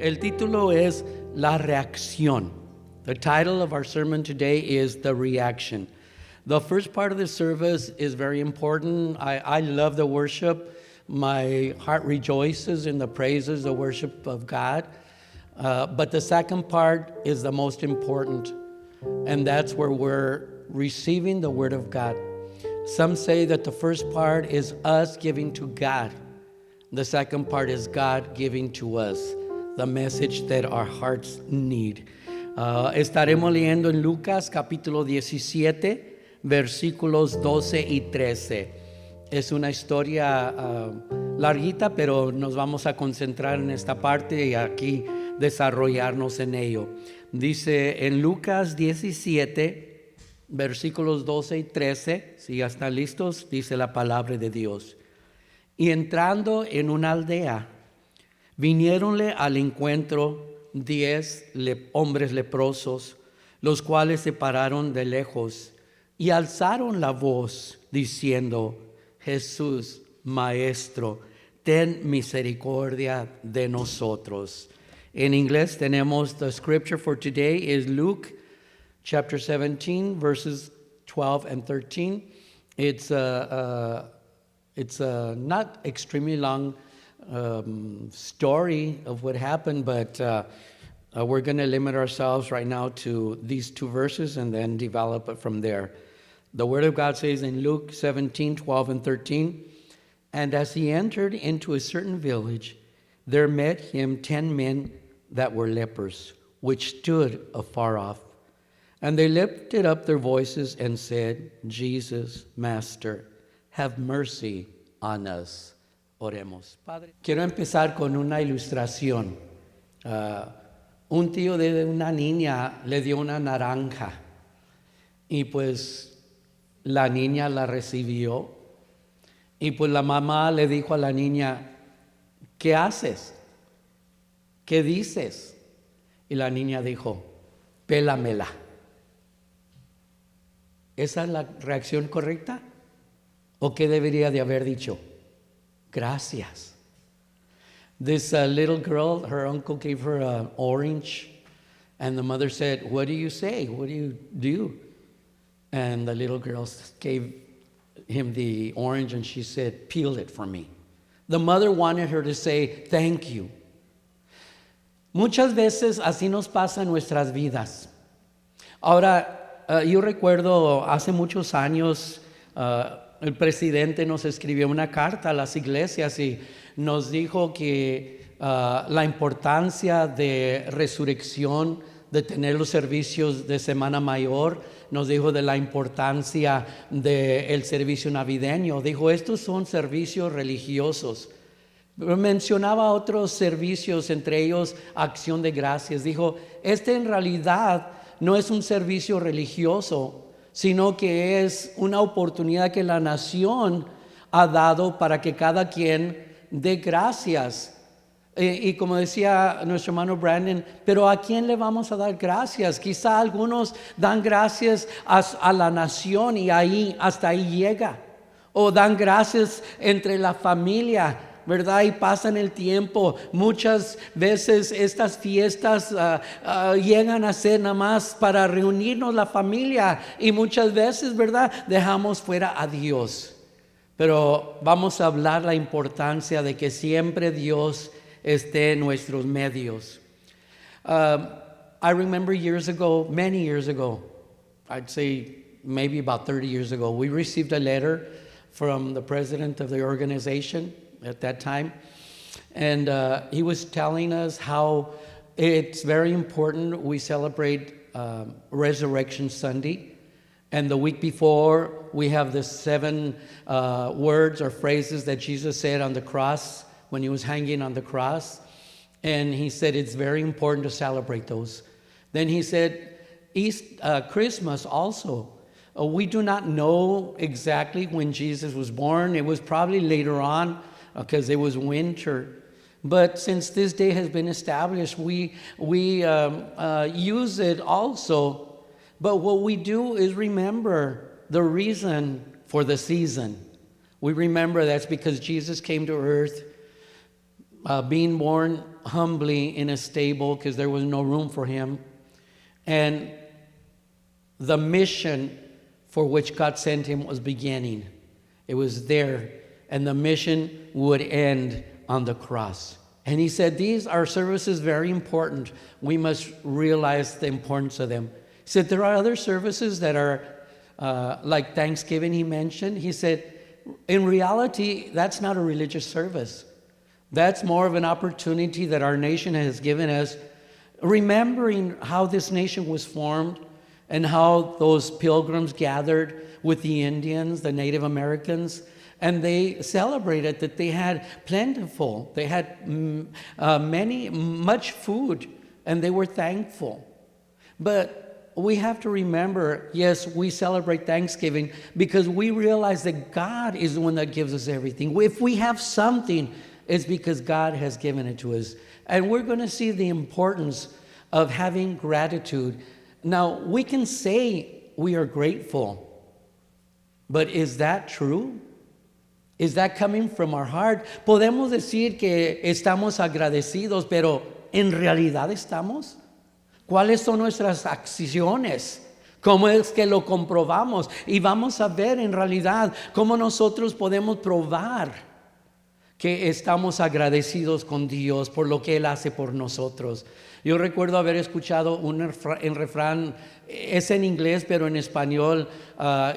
El título es La Reacción. The title of our sermon today is The Reaction. The first part of the service is very important. I love the worship. My heart rejoices in the praises, the worship of God. But the second part is the most important, and that's where we're receiving the Word of God. Some say that the first part is us giving to God. The second part is God giving to us the message that our hearts need. Estaremos leyendo en Lucas capítulo 17, versículos 12 y 13. Es una historia larguita, pero nos vamos a concentrar en esta parte y aquí desarrollarnos en ello. Dice en Lucas 17, versículos 12 y 13, si ya están listos, dice la palabra de Dios. Y entrando en una aldea, viniéronle al encuentro 10 hombres leprosos, los cuales se pararon de lejos y alzaron la voz diciendo: Jesús, Maestro, ten misericordia de nosotros. En inglés tenemos the scripture for today is Luke chapter 17 verses 12 and 13. It's a not extremely long story of what happened, but we're going to limit ourselves right now to these two verses and then develop it from there. The Word of God says in Luke 17, 12 and 13, and as he entered into a certain village, there met him 10 men that were lepers, which stood afar off. And they lifted up their voices and said, Jesus, Master, have mercy on us. Oremos. Padre, quiero empezar con una ilustración. Un tío de una niña le dio una naranja y pues la niña la recibió y pues la mamá le dijo a la niña: ¿qué haces? ¿Qué dices? Y la niña dijo: pélamela. ¿Esa es la reacción correcta? ¿O qué debería de haber dicho? Gracias. This little girl, her uncle gave her an orange, and the mother said, what do you say? What do you do? And the little girl gave him the orange, and she said, peel it for me. The mother wanted her to say, thank you. Muchas veces así nos pasa en nuestras vidas. Ahora, yo recuerdo hace muchos años, el presidente nos escribió una carta a las iglesias y nos dijo que la importancia de resurrección, de tener los servicios de Semana Mayor, nos dijo de la importancia del servicio navideño. Dijo, estos son servicios religiosos. Mencionaba otros servicios, entre ellos Acción de Gracias. Dijo, este en realidad no es un servicio religioso, sino que es una oportunidad que la nación ha dado para que cada quien dé gracias. Y como decía nuestro hermano Brandon, pero ¿a quién le vamos a dar gracias? Quizá algunos dan gracias a la nación y hasta ahí llega. O dan gracias entre la familia, ¿verdad? Y pasan el tiempo. Muchas veces estas fiestas llegan a ser nada más para reunirnos la familia. Y muchas veces, ¿verdad? Dejamos fuera a Dios. Pero vamos a hablar la importancia de que siempre Dios esté en nuestros medios. I remember years ago, many years ago, I'd say maybe about 30 years ago, we received a letter from the president of the organization at that time. And he was telling us how it's very important we celebrate Resurrection Sunday. And the week before, we have the 7 words or phrases that Jesus said on the cross when he was hanging on the cross. And he said it's very important to celebrate those. Then he said, Christmas also. We do not know exactly when Jesus was born. It was probably later on because it was winter. But since this day has been established, we use it also. But what we do is remember the reason for the season. We remember that's because Jesus came to earth, being born humbly in a stable because there was no room for him. And the mission for which God sent him was beginning. It was there, and the mission would end on the cross. And he said, these are services very important. We must realize the importance of them. He said, there are other services that are like Thanksgiving he mentioned. He said, in reality, that's not a religious service. That's more of an opportunity that our nation has given us, remembering how this nation was formed and how those pilgrims gathered with the Indians, the Native Americans, and they celebrated that they had plentiful, they had much food, and they were thankful. But we have to remember, yes, we celebrate Thanksgiving because we realize that God is the one that gives us everything. If we have something, it's because God has given it to us. And we're going to see the importance of having gratitude. Now, we can say we are grateful, but is that true? Is that coming from our heart? Podemos decir que estamos agradecidos, pero ¿en realidad estamos? ¿Cuáles son nuestras acciones? ¿Cómo es que lo comprobamos? Y vamos a ver en realidad cómo nosotros podemos probar que estamos agradecidos con Dios por lo que Él hace por nosotros. Yo recuerdo haber escuchado un refrán, es en inglés, pero en español,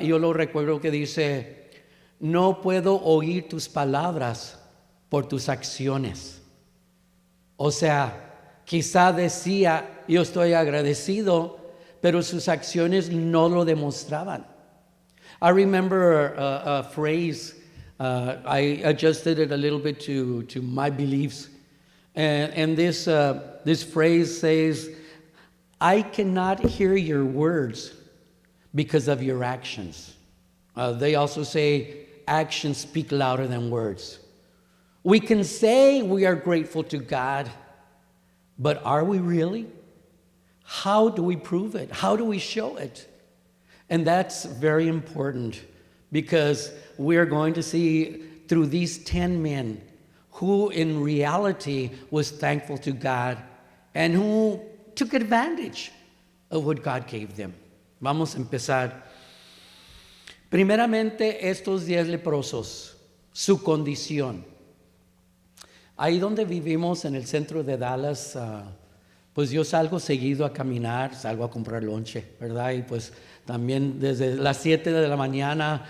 yo lo recuerdo que dice, no puedo oír tus palabras por tus acciones. O sea, quizá decía, yo estoy agradecido, pero sus acciones no lo demostraban. I remember a phrase, I adjusted it a little bit to my beliefs. And this phrase says, I cannot hear your words because of your actions. They also say, actions speak louder than words. We can say we are grateful to God, but are we really? How do we prove it? How do we show it? And that's very important because we're going to see through these 10 men who in reality was thankful to God and who took advantage of what God gave them. Vamos a empezar. Primeramente, estos 10 leprosos, su condición. Ahí donde vivimos en el centro de Dallas, pues yo salgo seguido a caminar, salgo a comprar lonche, ¿verdad? Y pues también desde las 7 de la mañana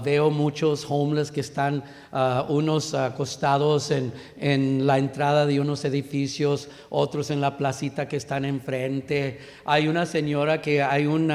veo muchos homeless que están unos acostados en la entrada de unos edificios, otros en la placita que están enfrente. Hay una señora que hay un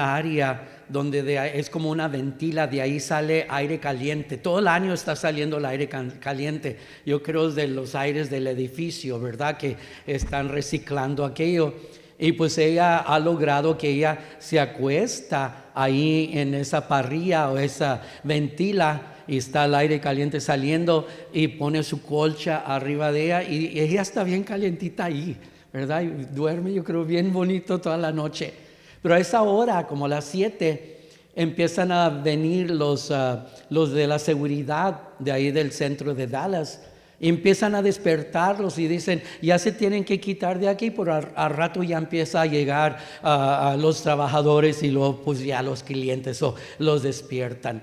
área donde es como una ventila, de ahí sale aire caliente. Todo el año está saliendo el aire caliente. Yo creo de los aires del edificio, ¿verdad? Que están reciclando aquello. Y pues ella ha logrado que ella se acuesta ahí en esa parrilla o esa ventila y está el aire caliente saliendo y pone su colcha arriba de ella y ella está bien calientita ahí, ¿verdad? Y duerme, yo creo, bien bonito toda la noche. Pero a esa hora, como a las 7, empiezan a venir los de la seguridad de ahí del centro de Dallas. Y empiezan a despertarlos y dicen, ya se tienen que quitar de aquí, por al rato ya empieza a llegar a los trabajadores y luego pues ya los clientes los despiertan.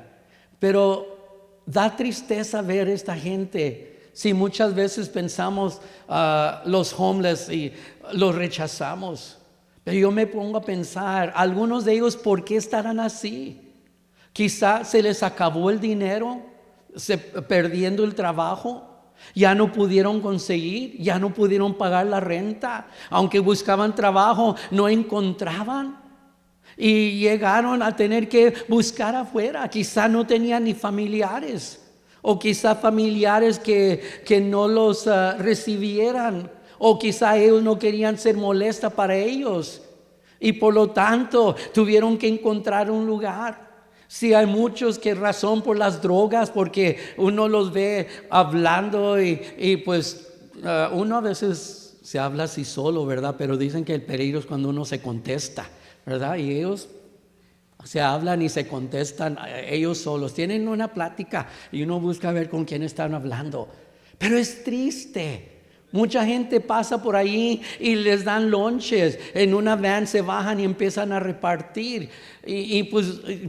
Pero da tristeza ver esta gente. Si muchas veces pensamos los homeless y los rechazamos. Pero yo me pongo a pensar, algunos de ellos, ¿por qué estarán así? Quizá se les acabó el dinero, perdiendo el trabajo, ya no pudieron conseguir, ya no pudieron pagar la renta, aunque buscaban trabajo, no encontraban y llegaron a tener que buscar afuera. Quizá no tenían ni familiares, o quizá familiares que no los recibieran. O quizá ellos no querían ser molesta para ellos y por lo tanto tuvieron que encontrar un lugar. Sí, hay muchos que razón por las drogas, porque uno los ve hablando y pues uno a veces se habla así solo, ¿verdad? Pero dicen que el peligro es cuando uno se contesta, ¿verdad? Y ellos se hablan y se contestan ellos solos. Tienen una plática y uno busca ver con quién están hablando. Pero es triste. Mucha gente pasa por ahí y les dan lonches. En una van se bajan y empiezan a repartir. Y pues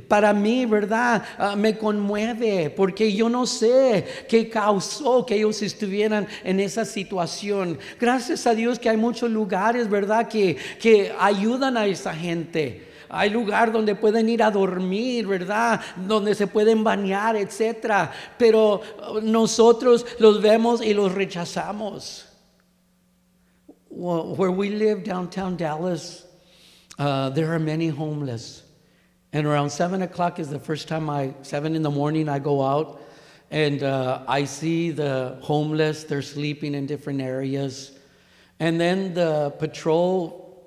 para mí, ¿verdad? Me conmueve porque yo no sé qué causó que ellos estuvieran en esa situación. Gracias a Dios que hay muchos lugares, ¿verdad? Que ayudan a esa gente. Hay lugar donde pueden ir a dormir, ¿verdad? Donde se pueden bañar, etcétera. Pero nosotros los vemos y los rechazamos. Well, where we live, downtown Dallas, there are many homeless. And around 7 o'clock is the first time 7 in the morning, I go out and I see the homeless. They're sleeping in different areas. And then the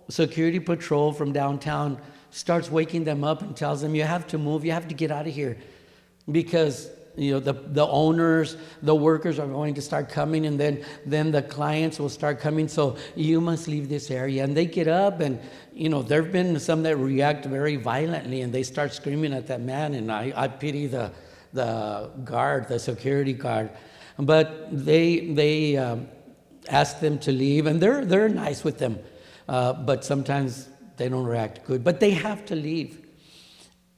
security patrol from downtown starts waking them up and tells them, you have to move, you have to get out of here. Because the owners, the workers are going to start coming, and then the clients will start coming, so you must leave this area. And they get up, and there have been some that react very violently, and they start screaming at that man, and I pity the guard, the security guard. But they ask them to leave, and they're nice with them, but sometimes they don't react good. But they have to leave.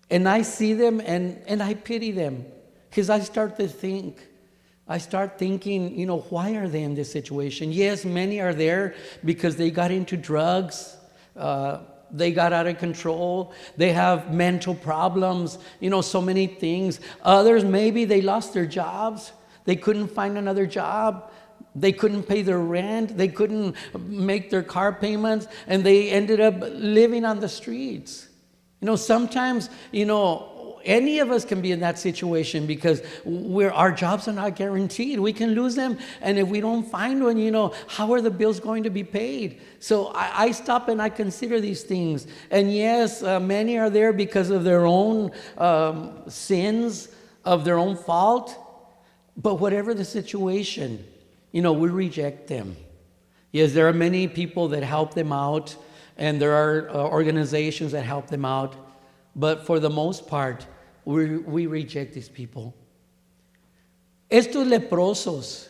And I see them, and I pity them. Because I start thinking, why are they in this situation? Yes, many are there because they got into drugs. They got out of control. They have mental problems, so many things. Others, maybe they lost their jobs. They couldn't find another job. They couldn't pay their rent. They couldn't make their car payments. And they ended up living on the streets. Sometimes, any of us can be in that situation because our jobs are not guaranteed. We can lose them, and if we don't find one, how are the bills going to be paid? So I stop and I consider these things. And yes, many are there because of their own sins, of their own fault. But whatever the situation, we reject them. Yes, there are many people that help them out, and there are organizations that help them out. But for the most part, we reject these people. Estos leprosos,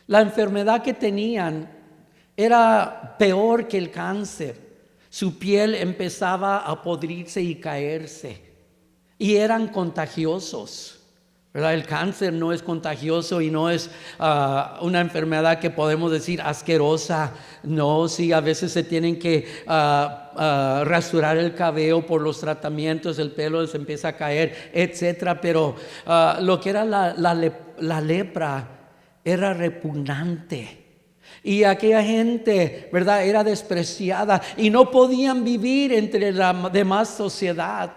la enfermedad que tenían era peor que el cáncer. Su piel empezaba a podrirse y caerse. Y eran contagiosos. ¿Verdad? El cáncer no es contagioso y no es una enfermedad que podemos decir asquerosa. No, sí, a veces se tienen que rasurar el cabello por los tratamientos, el pelo se empieza a caer, etcétera. Pero lo que era la lepra era repugnante. Y aquella gente, ¿verdad?, era despreciada y no podían vivir entre la demás sociedad.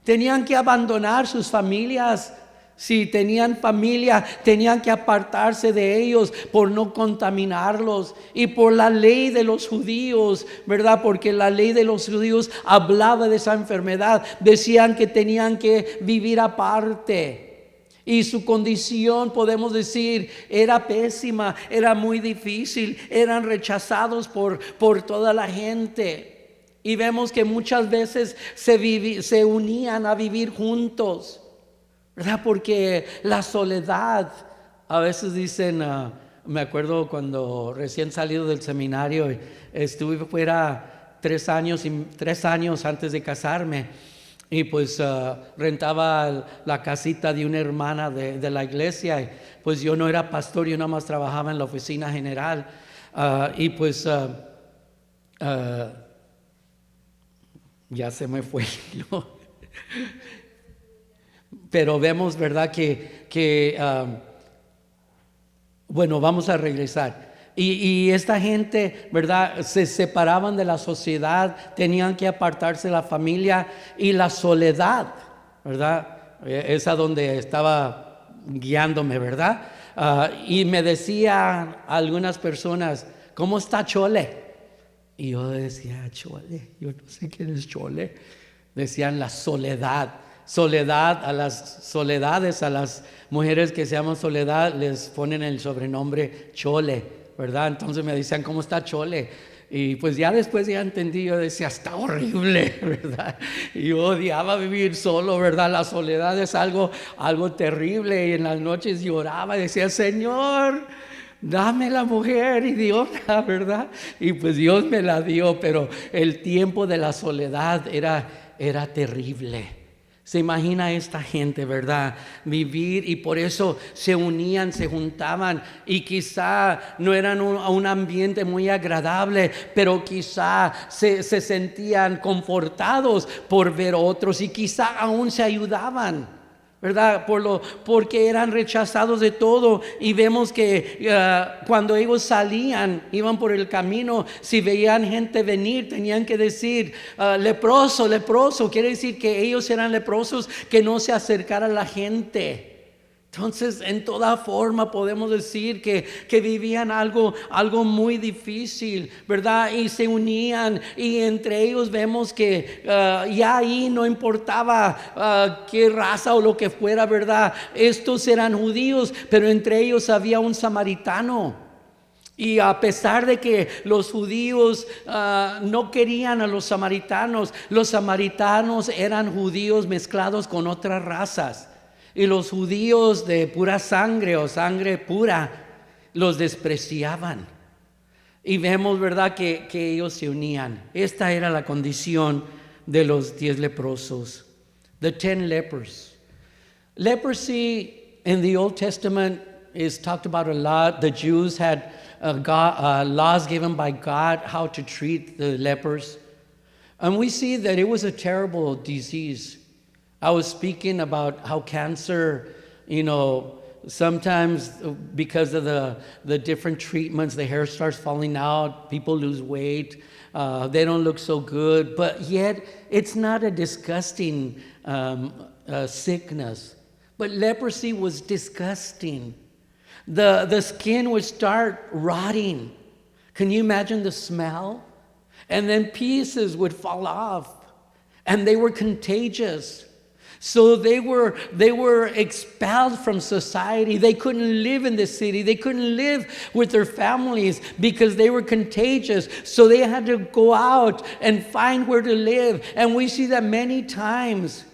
Tenían que abandonar sus familias. Si tenían familia, tenían que apartarse de ellos por no contaminarlos. Y por la ley de los judíos, ¿verdad? Porque la ley de los judíos hablaba de esa enfermedad. Decían que tenían que vivir aparte. Y su condición, podemos decir, era pésima, era muy difícil. Eran rechazados por toda la gente. Y vemos que muchas veces se unían a vivir juntos, ¿verdad? Porque la soledad, a veces dicen, me acuerdo cuando recién salido del seminario, estuve fuera 3 años antes de casarme, y pues rentaba la casita de una hermana de la iglesia, y pues yo no era pastor, yo nada más trabajaba en la oficina general, y pues ya se me fue, ¿no? Pero vemos, ¿verdad?, que bueno, vamos a regresar. Y esta gente, ¿verdad?, se separaban de la sociedad, tenían que apartarse de la familia y la soledad, ¿verdad? Esa donde estaba guiándome, ¿verdad? Y me decían algunas personas, ¿cómo está Chole? Y yo decía, Chole, yo no sé quién es Chole. Decían la soledad. Soledad, a las soledades, a las mujeres que se llaman Soledad, les ponen el sobrenombre Chole, ¿verdad? Entonces me decían, ¿cómo está Chole? Y pues ya después ya entendí, yo decía, está horrible, ¿verdad? Y yo odiaba vivir solo, ¿verdad? La soledad es algo terrible. Y en las noches lloraba y decía, Señor, dame la mujer idiota, ¿verdad? Y pues Dios me la dio, pero el tiempo de la soledad era terrible. Se imagina esta gente, ¿verdad? Vivir, y por eso se unían, se juntaban, y quizá no eran un ambiente muy agradable, pero quizá se sentían confortados por ver otros, y quizá aún se ayudaban, ¿verdad? Porque eran rechazados de todo. Y vemos que cuando ellos salían, iban por el camino, si veían gente venir, tenían que decir, leproso, leproso. Quiere decir que ellos eran leprosos, que no se acercara a la gente. Entonces, en toda forma podemos decir que vivían algo muy difícil, ¿verdad? Y se unían, y entre ellos vemos que ya ahí no importaba qué raza o lo que fuera, ¿verdad? Estos eran judíos, pero entre ellos había un samaritano. Y a pesar de que los judíos no querían a los samaritanos eran judíos mezclados con otras razas. Y los judíos de pura sangre o sangre pura los despreciaban. Y vemos, ¿verdad?, que ellos se unían. Esta era la condición de los 10 leprosos. The 10 lepers. Leprosy in the Old Testament is talked about a lot. The Jews had laws given by God how to treat the lepers. And we see that it was a terrible disease. I was speaking about how cancer, sometimes because of the different treatments, the hair starts falling out, people lose weight, they don't look so good, but yet it's not a disgusting sickness. But leprosy was disgusting. The skin would start rotting. Can you imagine the smell? And then pieces would fall off, and they were contagious. So they were expelled from society. They couldn't live in the city. They couldn't live with their families because they were contagious. So they had to go out and find where to live. And we see that many times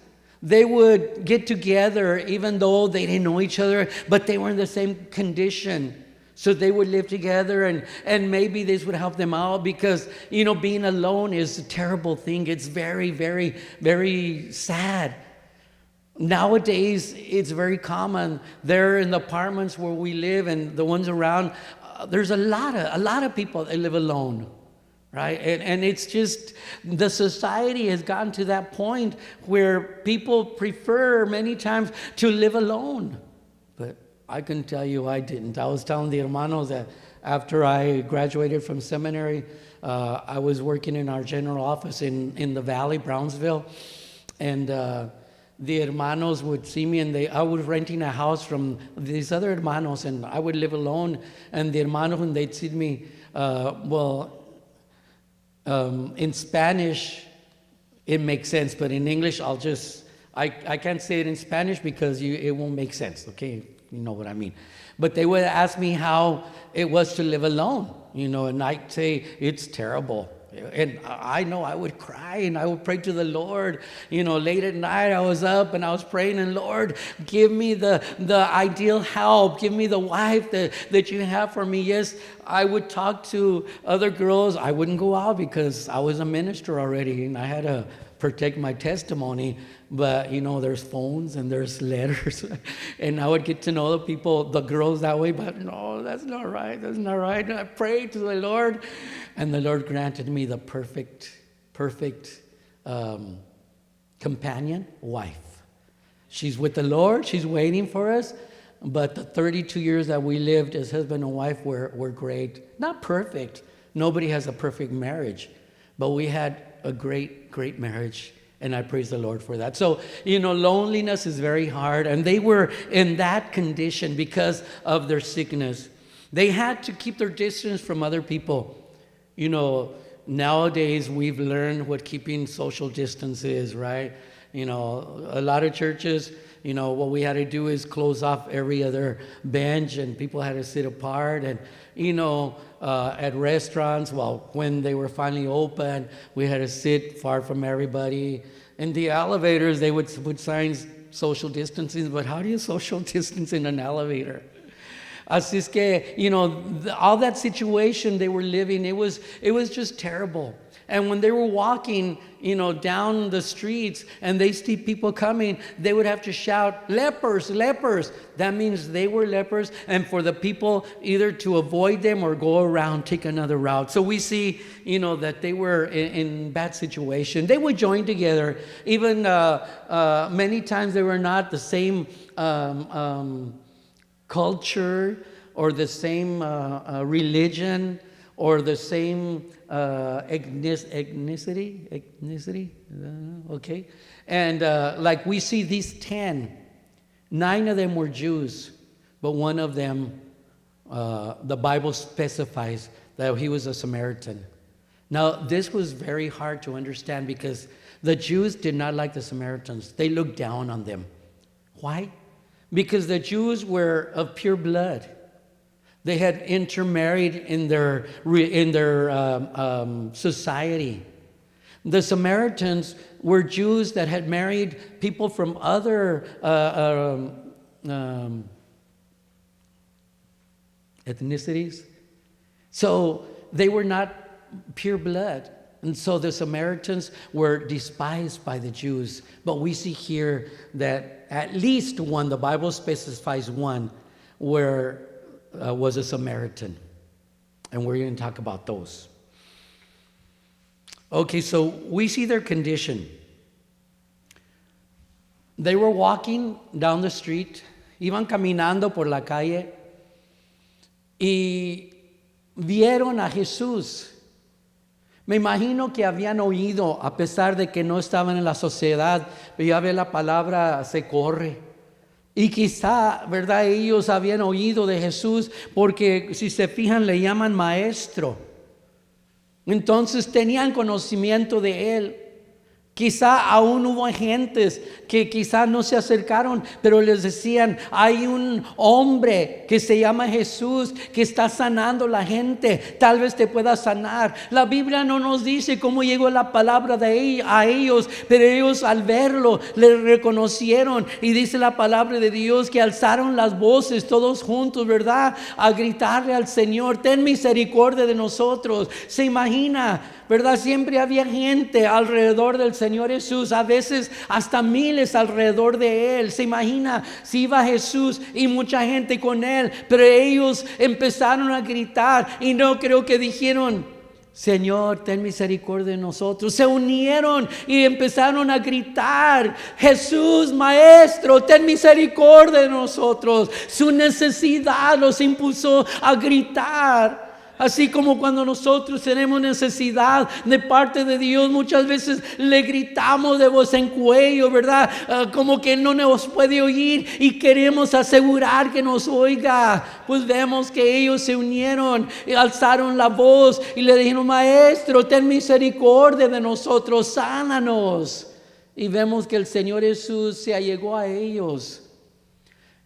they would get together even though they didn't know each other, but they were in the same condition. So they would live together, and maybe this would help them out because, being alone is a terrible thing. It's very, very, very sad. Nowadays, it's very common. There in the apartments where we live and the ones around, there's a lot of people that live alone, right? And it's just, the society has gotten to that point where people prefer many times to live alone. But I can tell you I didn't. I was telling the hermanos that after I graduated from seminary, I was working in our general office in the Valley, Brownsville, and the hermanos would see me, and I was renting a house from these other hermanos, and I would live alone. And the hermanos, when they'd see me, in Spanish, it makes sense, but in English, I can't say it in Spanish because it won't make sense, okay? You know what I mean. But they would ask me how it was to live alone, and I'd say, it's terrible. And I know I would cry and I would pray to the Lord. Late at night I was up and I was praying, and Lord, give me the ideal help. Give me the wife that you have for me. Yes, I would talk to other girls. I wouldn't go out because I was a minister already and I had to protect my testimony. But, there's phones and there's letters. And I would get to know the people, the girls that way. But no, that's not right. That's not right. And I prayed to the Lord. And the Lord granted me the perfect companion, wife. She's with the Lord. She's waiting for us. But the 32 years that we lived as husband and wife were great. Not perfect. Nobody has a perfect marriage. But we had a great, great marriage. And I praise the Lord for that. So, loneliness is very hard. And they were in that condition because of their sickness. They had to keep their distance from other people. Nowadays we've learned what keeping social distance is, right? A lot of churches, what we had to do is close off every other bench and people had to sit apart. And, at restaurants, when they were finally open, we had to sit far from everybody. In the elevators, they would put signs, social distancing, but how do you social distance in an elevator? Así es que, all that situation they were living, it was just terrible. And when they were walking, down the streets and they see people coming, they would have to shout, lepers, lepers. That means they were lepers, and for the people either to avoid them or go around, take another route. So we see, that they were in bad situation. They would join together. Even many times they were not the same culture or the same religion or the same ethnicity, okay? And like we see these 10, 9 of them were Jews, but one of them, the Bible specifies that he was a Samaritan. Now, this was very hard to understand because the Jews did not like the Samaritans. They looked down on them. Why? Because the Jews were of pure blood. They had intermarried in their society. The Samaritans were Jews that had married people from other ethnicities. So they were not pure blood. And so the Samaritans were despised by the Jews. But we see here that at least one, the Bible specifies one, where was a Samaritan. And we're going to talk about those. Okay, so we see their condition. They were walking down the street, iban caminando por la calle, y vieron a Jesús. Me imagino que habían oído, a pesar de que no estaban en la sociedad, pero ya ve la palabra se corre. Y quizá, ¿verdad? Ellos habían oído de Jesús porque si se fijan le llaman maestro. Entonces tenían conocimiento de él. Quizá aún hubo gentes que quizá no se acercaron, pero les decían, hay un hombre que se llama Jesús que está sanando la gente, tal vez te pueda sanar. La Biblia no nos dice cómo llegó la palabra a ellos, pero ellos al verlo le reconocieron, y dice la palabra de Dios que alzaron las voces todos juntos, ¿verdad? A gritarle al Señor, ten misericordia de nosotros. Se imagina, ¿verdad? Siempre había gente alrededor del Señor Jesús, a veces hasta miles alrededor de él. Se imagina si iba Jesús y mucha gente con él, pero ellos empezaron a gritar y no creo que dijeron, Señor, ten misericordia de nosotros. Se unieron y empezaron a gritar, Jesús, Maestro, ten misericordia de nosotros. Su necesidad los impulsó a gritar. Así como cuando nosotros tenemos necesidad de parte de Dios, muchas veces le gritamos de voz en cuello, ¿verdad? Como que no nos puede oír y queremos asegurar que nos oiga. Pues vemos que ellos se unieron y alzaron la voz y le dijeron, Maestro, ten misericordia de nosotros, sánanos. Y vemos que el Señor Jesús se allegó a ellos.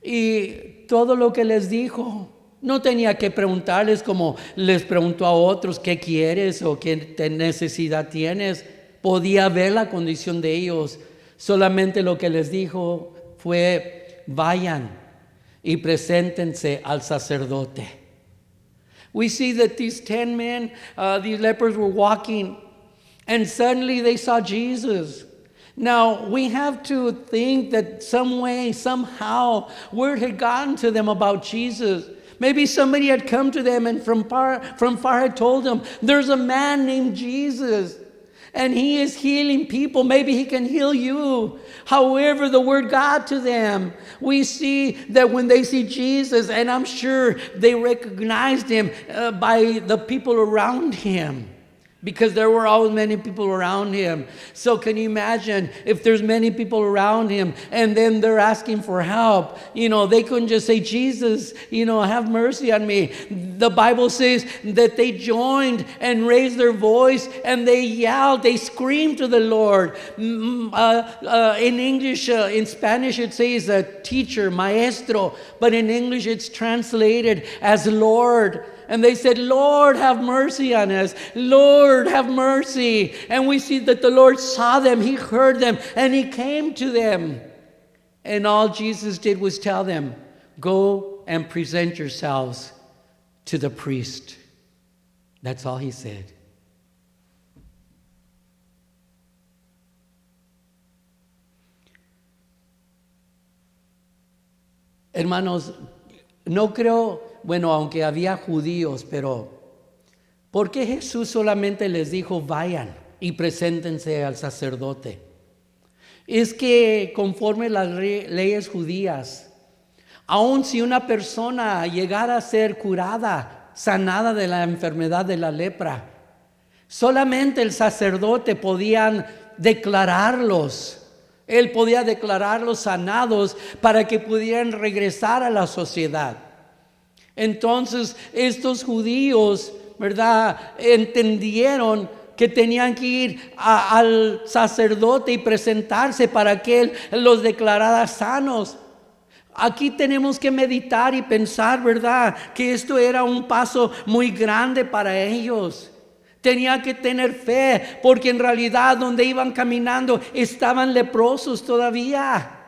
Y todo lo que les dijo, no tenía que preguntarles como les preguntó a otros, ¿qué quieres o qué necesidad tienes? Podía ver la condición de ellos. Solamente lo que les dijo fue, vayan y preséntense al sacerdote. We see that these 10 men, these lepers were walking, and suddenly they saw Jesus. Now, we have to think that some way, somehow, word had gotten to them about Jesus. Maybe somebody had come to them and from far had told them, there's a man named Jesus and he is healing people. Maybe he can heal you. However, the word got to them. We see that when they see Jesus, and I'm sure they recognized him by the people around him. because there were always many people around him. So can you imagine if there's many people around him and then they're asking for help? They couldn't just say, Jesus, have mercy on me. The Bible says that they joined and raised their voice and they yelled, they screamed to the Lord. In English, in Spanish it says teacher, maestro, but in English it's translated as Lord. And they said, Lord, have mercy on us. Lord, have mercy. And we see that the Lord saw them, He heard them, and He came to them. And all Jesus did was tell them, go and present yourselves to the priest. That's all He said. Hermanos, no creo, aunque había judíos, pero ¿por qué Jesús solamente les dijo vayan y preséntense al sacerdote? Es que conforme las leyes judías, aun si una persona llegara a ser curada, sanada de la enfermedad de la lepra, solamente el sacerdote podía declararlos. Él podía declararlos sanados para que pudieran regresar a la sociedad. Entonces estos judíos, ¿verdad?, entendieron que tenían que ir al sacerdote y presentarse para que él los declarara sanos. Aquí tenemos que meditar y pensar, ¿verdad?, que esto era un paso muy grande para ellos. Tenía que tener fe, porque en realidad donde iban caminando estaban leprosos todavía.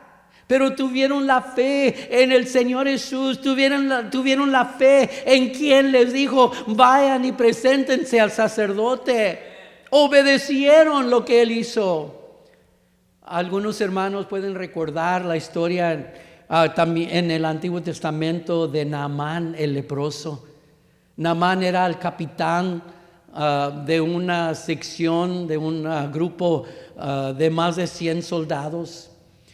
Pero tuvieron la fe en el Señor Jesús, tuvieron la fe en quien les dijo, vayan y preséntense al sacerdote. Obedecieron lo que Él hizo. Algunos hermanos pueden recordar la historia también en el Antiguo Testamento de Naamán el leproso. Naamán era el capitán de una sección, de un grupo de más de 100 soldados.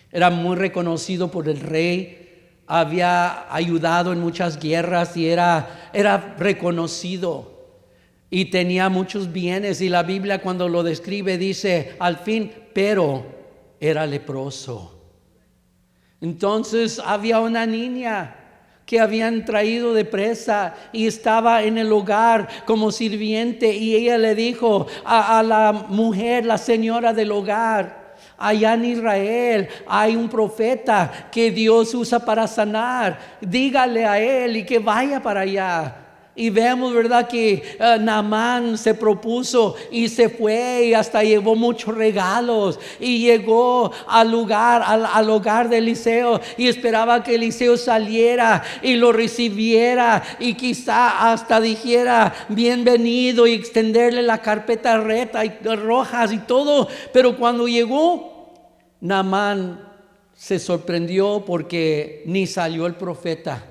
Era muy reconocido por el rey, había ayudado en muchas guerras y era reconocido y tenía muchos bienes. Y la Biblia cuando lo describe dice al fin, pero era leproso. Entonces había una niña que habían traído de presa y estaba en el hogar como sirviente, y ella le dijo a la mujer, la señora del hogar, allá en Israel hay un profeta que Dios usa para sanar, dígale a él y que vaya para allá. Y vemos, ¿verdad?, que Naamán se propuso y se fue y hasta llevó muchos regalos y llegó al hogar de Eliseo y esperaba que Eliseo saliera y lo recibiera y quizá hasta dijera bienvenido y extenderle la carpeta reta y rojas y todo. Pero cuando llegó, Naamán se sorprendió porque ni salió el profeta.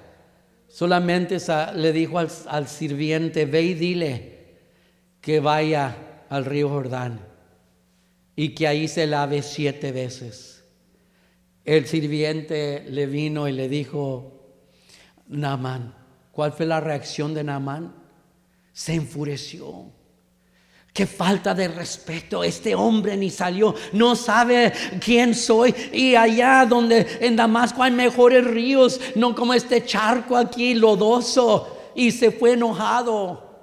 Solamente le dijo al sirviente, ve y dile que vaya al río Jordán y que ahí se lave 7 veces. El sirviente le vino y le dijo, Naamán, ¿cuál fue la reacción de Naamán? Se enfureció. Qué falta de respeto, este hombre ni salió, no sabe quién soy, y allá donde en Damasco hay mejores ríos, no como este charco aquí lodoso, y se fue enojado.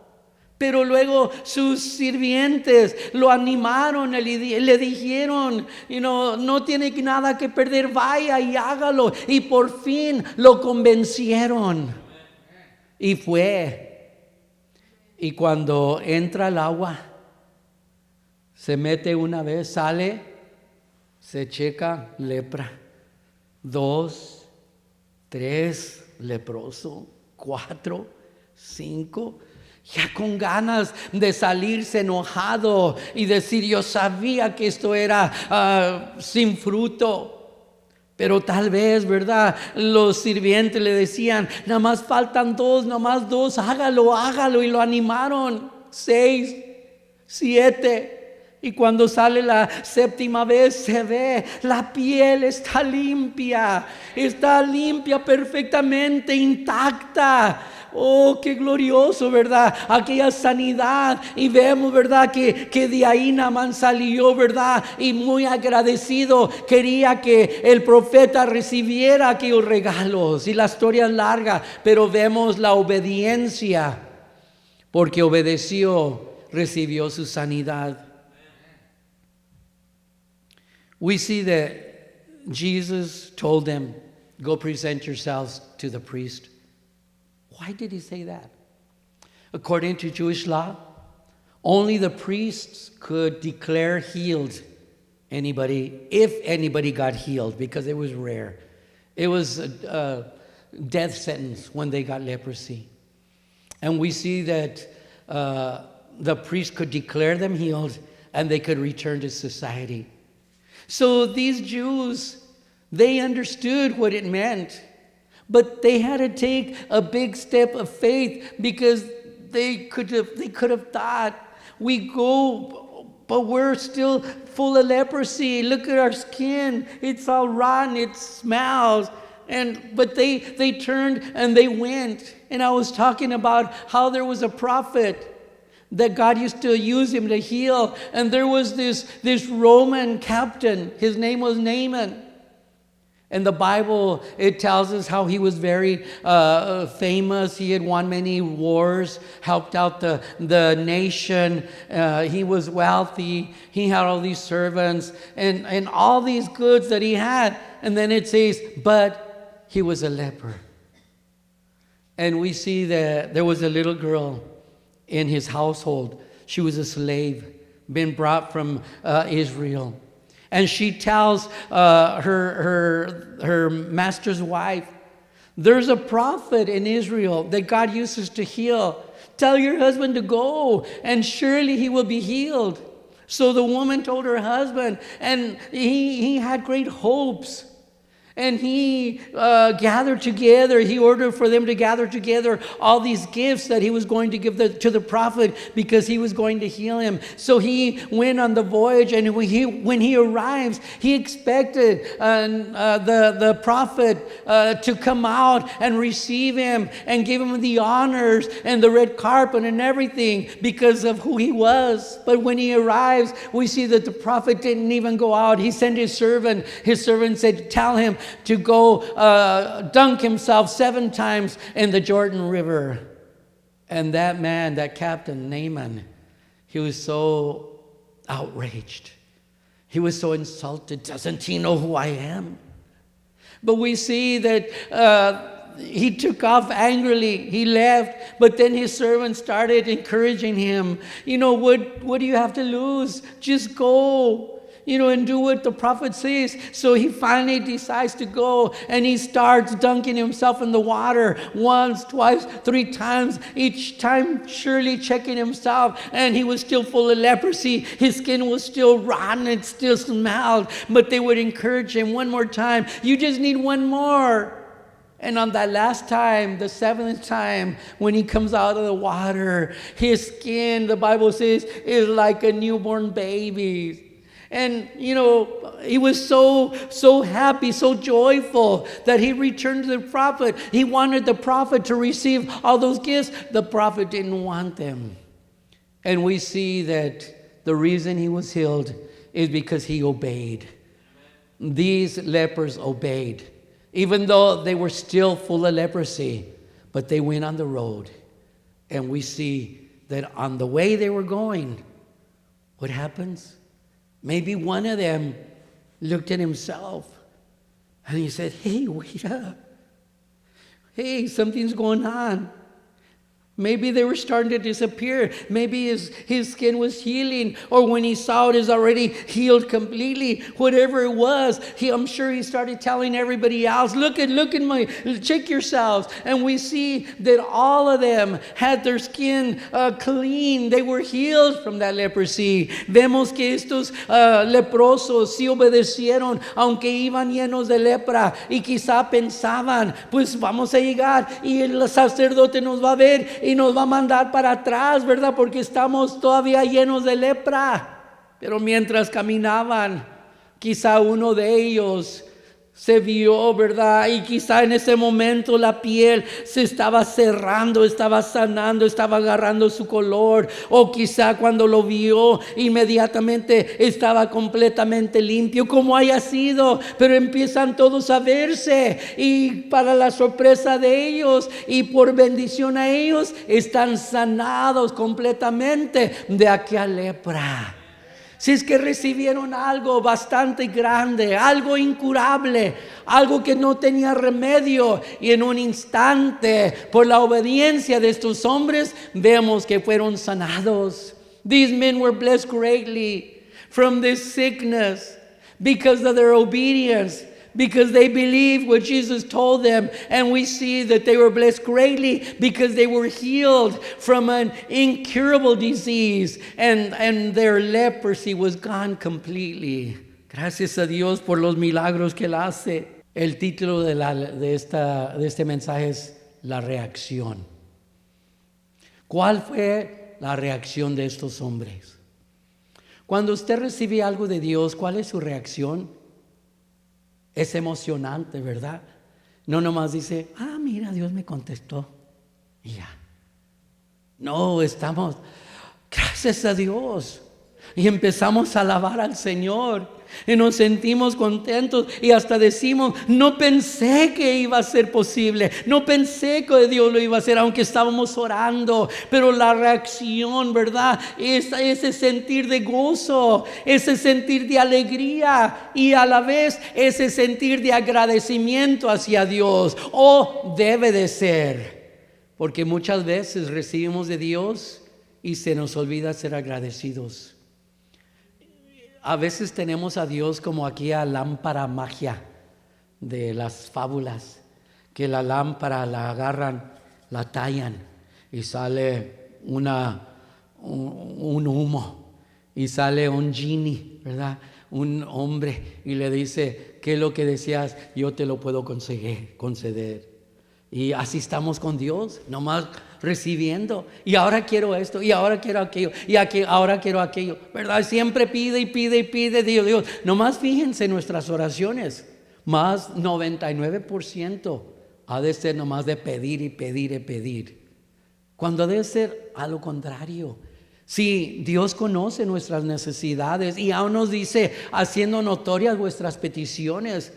Pero luego sus sirvientes lo animaron y le dijeron, no tiene nada que perder, vaya y hágalo, y por fin lo convencieron y fue. Y cuando entra al agua, se mete una vez, sale, se checa, lepra. 2, 3, leproso. 4, 5, ya con ganas de salirse enojado y decir, yo sabía que esto era sin fruto. Pero tal vez, ¿verdad?, los sirvientes le decían, nada más faltan 2, nada más 2, hágalo, y lo animaron. 6, 7. Y cuando sale la 7ª vez se ve, la piel está limpia perfectamente intacta. Oh, qué glorioso, ¿verdad? Aquella sanidad. Y vemos, ¿verdad? Que de ahí Naamán salió, ¿verdad? Y muy agradecido. Quería que el profeta recibiera aquellos regalos. Y la historia es larga, pero vemos la obediencia. Porque obedeció, recibió su sanidad. We see that Jesus told them, go present yourselves to the priest. Why did he say that? According to Jewish law, only the priests could declare healed anybody, if anybody got healed, because it was rare. It was a death sentence when they got leprosy. And we see that the priest could declare them healed and they could return to society. So these Jews, they understood what it meant, but they had to take a big step of faith because they could have thought, we go, but we're still full of leprosy. Look at our skin; it's all rotten, it smells. But they turned and they went. And I was talking about how there was a prophet that God used to use him to heal. And there was this Roman captain. His name was Naaman. And the Bible, it tells us how he was very famous. He had won many wars, helped out the nation. He was wealthy. He had all these servants and all these goods that he had. And then it says, but he was a leper. And we see that there was a little girl in his household. She was a slave, been brought from Israel. And she tells her master's wife, there's a prophet in Israel that God uses to heal. Tell your husband to go, and surely he will be healed. So the woman told her husband, and he had great hopes. And he gathered together. He ordered for them to gather together all these gifts that he was going to give to the prophet because he was going to heal him. So he went on the voyage, and when he arrives, he expected the prophet to come out and receive him and give him the honors and the red carpet and everything because of who he was. But when he arrives, we see that the prophet didn't even go out. He sent his servant. His servant said, tell him to go dunk himself 7 times in the Jordan River. And that man, that captain, Naaman, he was so outraged. He was so insulted. Doesn't he know who I am? But we see that he took off angrily. He left. But then his servant started encouraging him. You know, what do you have to lose? Just go. And do what the prophet says. So he finally decides to go, and he starts dunking himself in the water once, twice, 3 times, each time surely checking himself, and he was still full of leprosy. His skin was still rotten, it still smelled, but they would encourage him one more time. You just need one more. And on that last time, the 7th time, when he comes out of the water, his skin, the Bible says, is like a newborn baby. And, he was so happy, so joyful that he returned to the prophet. He wanted the prophet to receive all those gifts. The prophet didn't want them. And we see that the reason he was healed is because he obeyed. These lepers obeyed, even though they were still full of leprosy, but they went on the road. And we see that on the way they were going, what happens? Maybe one of them looked at himself and he said, hey, wait up. Hey, something's going on. Maybe they were starting to disappear. Maybe his skin was healing, or when he saw it is already healed completely. Whatever it was, I'm sure he started telling everybody else, look at my, check yourselves. And we see that all of them had their skin clean. They were healed from that leprosy. Vemos que estos leprosos sí obedecieron, aunque iban llenos de lepra, y quizá pensaban, pues vamos a llegar y el sacerdote nos va a ver y nos va a mandar para atrás, ¿verdad? Porque estamos todavía llenos de lepra. Pero mientras caminaban, quizá uno de ellos se vio, ¿verdad? Y quizá en ese momento la piel se estaba cerrando, estaba sanando, estaba agarrando su color. O quizá cuando lo vio, inmediatamente estaba completamente limpio, como haya sido. Pero empiezan todos a verse, y para la sorpresa de ellos y por bendición a ellos, están sanados completamente de aquella lepra. Si es que recibieron algo bastante grande, algo incurable, algo que no tenía remedio, y en un instante, por la obediencia de estos hombres, vemos que fueron sanados. These men were blessed greatly from this sickness because of their obedience, because they believed what Jesus told them. And we see that they were blessed greatly because they were healed from an incurable disease, and their leprosy was gone completely. Gracias a Dios por los milagros que Él hace. El título de este mensaje es La reacción. ¿Cuál fue la reacción de estos hombres? Cuando usted recibe algo de Dios, ¿cuál es su reacción? Es emocionante, ¿verdad? No nomás dice, mira, Dios me contestó y ya. No, estamos, gracias a Dios, y empezamos a alabar al Señor, y nos sentimos contentos, y hasta decimos, no pensé que iba a ser posible, no pensé que Dios lo iba a hacer, aunque estábamos orando. Pero la reacción, ¿verdad? Ese sentir de gozo, ese sentir de alegría, y a la vez ese sentir de agradecimiento hacia Dios. Debe de ser, porque muchas veces recibimos de Dios y se nos olvida ser agradecidos. A veces tenemos a Dios como aquella lámpara magia de las fábulas, que la lámpara la agarran, la tallan y sale un humo, y sale un genie, ¿verdad? Un hombre, y le dice, ¿qué es lo que deseas? Yo te lo puedo conceder. Y así estamos con Dios, nomás recibiendo. Y ahora quiero esto, y ahora quiero aquello, y ahora quiero aquello, ¿verdad? Siempre pide y pide y pide. Dios. Nomás fíjense en nuestras oraciones. Más 99% ha de ser nomás de pedir y pedir y pedir, cuando debe ser a lo contrario. Sí, Dios conoce nuestras necesidades y aún nos dice, haciendo notorias vuestras peticiones.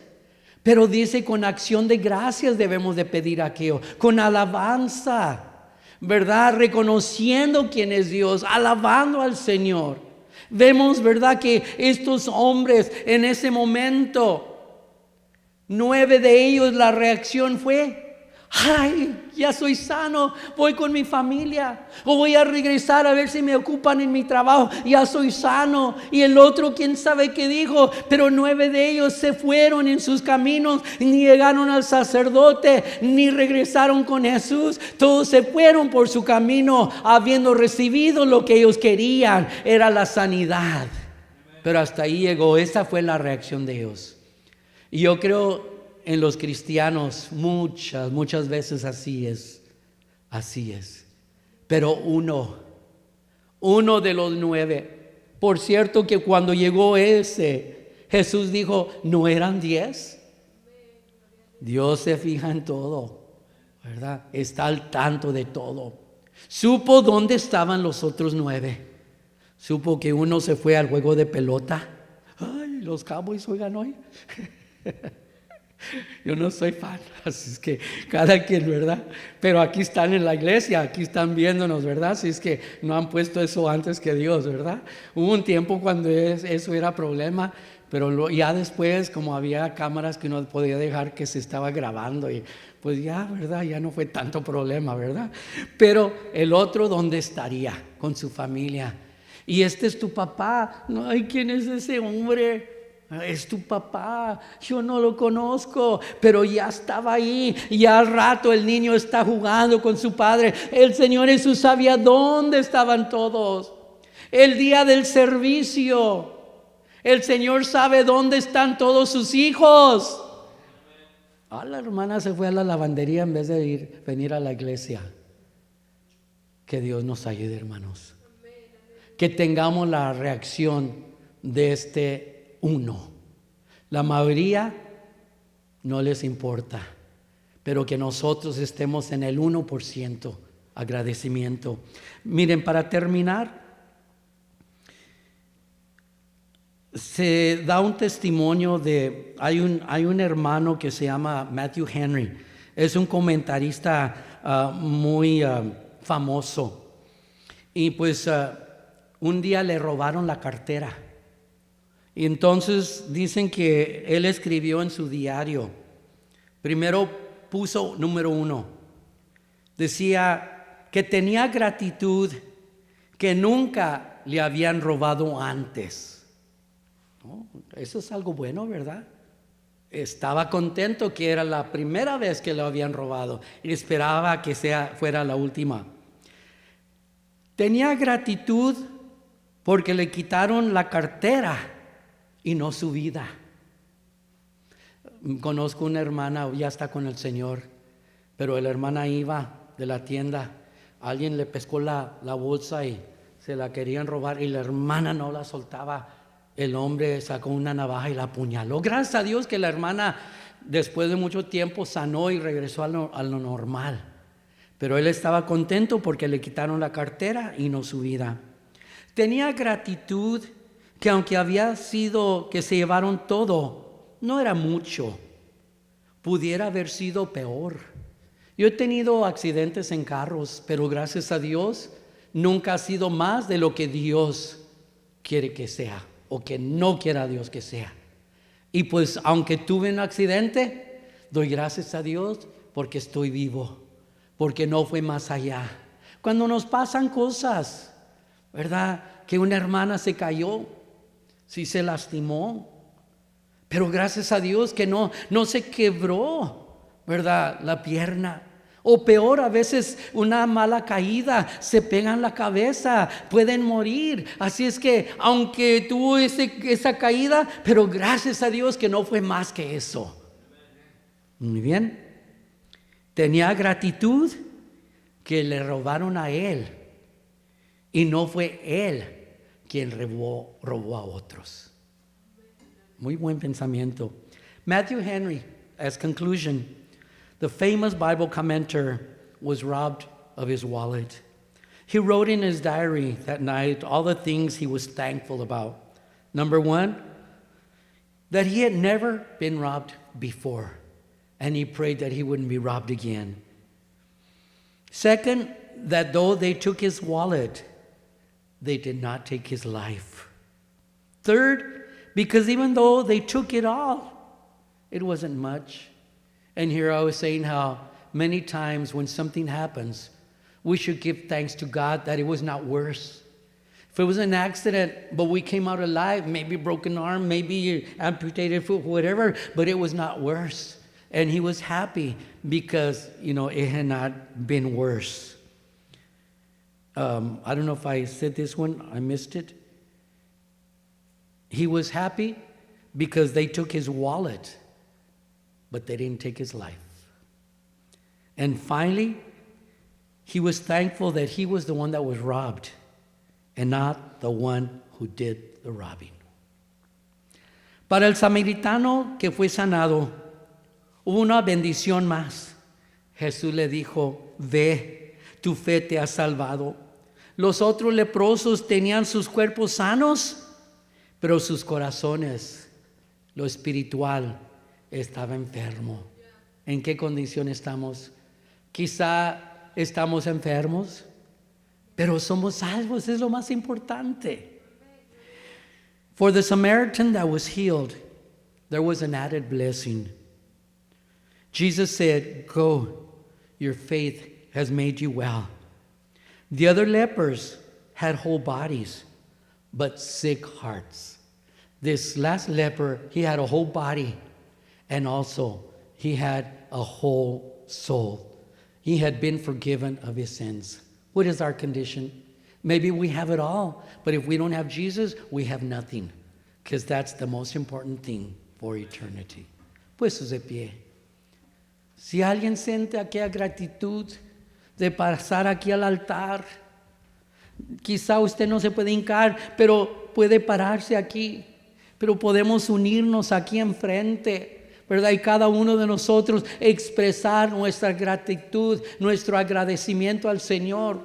Pero dice, con acción de gracias debemos de pedir aquello, con alabanza, ¿verdad? Reconociendo quién es Dios, alabando al Señor. Vemos, ¿verdad?, que estos hombres en ese momento, 9 de ellos, la reacción fue, ya soy sano, voy con mi familia, o voy a regresar a ver si me ocupan en mi trabajo, ya soy sano. Y el otro, quién sabe qué dijo, pero 9 de ellos se fueron en sus caminos, ni llegaron al sacerdote, ni regresaron con Jesús. Todos se fueron por su camino, habiendo recibido lo que ellos querían, era la sanidad. Pero hasta ahí llegó. Esa fue la reacción de ellos. Y yo creo en los cristianos muchas veces así es. Pero uno de los 9, por cierto, que cuando llegó ese, Jesús dijo, ¿no eran 10? Dios se fija en todo, ¿verdad? Está al tanto de todo. Supo dónde estaban los otros 9. Supo que uno se fue al juego de pelota. Los Cowboys juegan hoy. Yo no soy fan, así es que cada quien, ¿verdad? Pero aquí están en la iglesia, aquí están viéndonos, ¿verdad? Así es que no han puesto eso antes que Dios, ¿verdad? Hubo un tiempo cuando eso era problema, pero ya después, como había cámaras que uno podía dejar que se estaba grabando, y pues ya, ¿verdad? Ya no fue tanto problema, ¿verdad? Pero el otro, ¿dónde estaría? Con su familia. Y este es tu papá. No, ay, ¿quién es ese hombre? Es tu papá, yo no lo conozco, pero ya estaba ahí. Y al rato el niño está jugando con su padre. El Señor Jesús sabía dónde estaban todos. El día del servicio, el Señor sabe dónde están todos sus hijos. La hermana se fue a la lavandería en vez de venir a la iglesia. Que Dios nos ayude, hermanos. Que tengamos la reacción de este uno. La mayoría no les importa, pero que nosotros estemos en el 1% agradecimiento. Miren, para terminar, se da un testimonio hay un hermano que se llama Matthew Henry, es un comentarista muy famoso, y pues un día le robaron la cartera, y entonces dicen que él escribió en su diario, primero puso número 1, decía que tenía gratitud que nunca le habían robado antes. ¿No? Eso es algo bueno, ¿verdad? Estaba contento que era la primera vez que lo habían robado y esperaba que fuera la última. Tenía gratitud porque le quitaron la cartera y no su vida. Conozco una hermana, ya está con el Señor, pero la hermana iba de la tienda, alguien le pescó la bolsa y se la querían robar y la hermana no la soltaba. El hombre sacó una navaja y la apuñaló. Gracias a Dios que la hermana después de mucho tiempo sanó y regresó a lo normal, pero él estaba contento porque le quitaron la cartera y no su vida. Tenía gratitud que aunque había sido que se llevaron todo, no era mucho, pudiera haber sido peor. Yo he tenido accidentes en carros, pero gracias a Dios nunca ha sido más de lo que Dios quiere que sea o que no quiera Dios que sea. Y pues aunque tuve un accidente, doy gracias a Dios porque estoy vivo, porque no fue más allá. Cuando nos pasan cosas, ¿verdad? Que una hermana se cayó, sí se lastimó, pero gracias a Dios que no se quebró, ¿verdad? La pierna. O peor, a veces una mala caída, se pegan la cabeza, pueden morir. Así es que aunque tuvo esa caída, pero gracias a Dios que no fue más que eso. Muy bien. Tenía gratitud que le robaron a él y no fue él quien robó a otros. Muy buen pensamiento. Matthew Henry, as conclusion, the famous Bible commentator, was robbed of his wallet. He wrote in his diary that night all the things he was thankful about. Number 1, that he had never been robbed before, and he prayed that he wouldn't be robbed again. Second, that though they took his wallet, they did not take his life. Third, because even though they took it all, it wasn't much. And here I was saying how many times when something happens, we should give thanks to God that it was not worse. If it was an accident, but we came out alive, maybe broken arm, maybe amputated foot, whatever, but it was not worse. And he was happy because, it had not been worse. I don't know if I said this one, I missed it. He was happy because they took his wallet, but they didn't take his life. And finally, he was thankful that he was the one that was robbed and not the one who did the robbing. Para el samaritano que fue sanado, hubo una bendición más. Jesús le dijo, ve, tu fe te ha salvado. Los otros leprosos tenían sus cuerpos sanos, pero sus corazones, lo espiritual, estaba enfermo. ¿En qué condición estamos? Quizá estamos enfermos, pero somos salvos, es lo más importante. For the Samaritan that was healed, there was an added blessing. Jesus said, go, your faith has made you well. The other lepers had whole bodies, but sick hearts. This last leper, he had a whole body, and also he had a whole soul. He had been forgiven of his sins. What is our condition? Maybe we have it all, but if we don't have Jesus, we have nothing, because that's the most important thing for eternity. Puestos de pie. Si alguien siente aquella gratitud de pasar aquí al altar, quizá usted no se puede hincar, pero puede pararse aquí, pero podemos unirnos aquí enfrente, ¿verdad? Y cada uno de nosotros expresar nuestra gratitud, nuestro agradecimiento al Señor.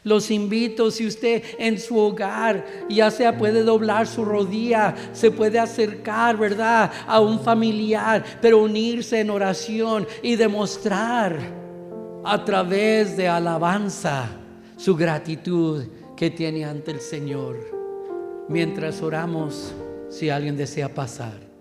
Los invito, si usted en su hogar ya sea puede doblar su rodilla, se puede acercar, ¿verdad?, a un familiar, pero unirse en oración y demostrar a través de alabanza su gratitud que tiene ante el Señor. Mientras oramos, si alguien desea pasar.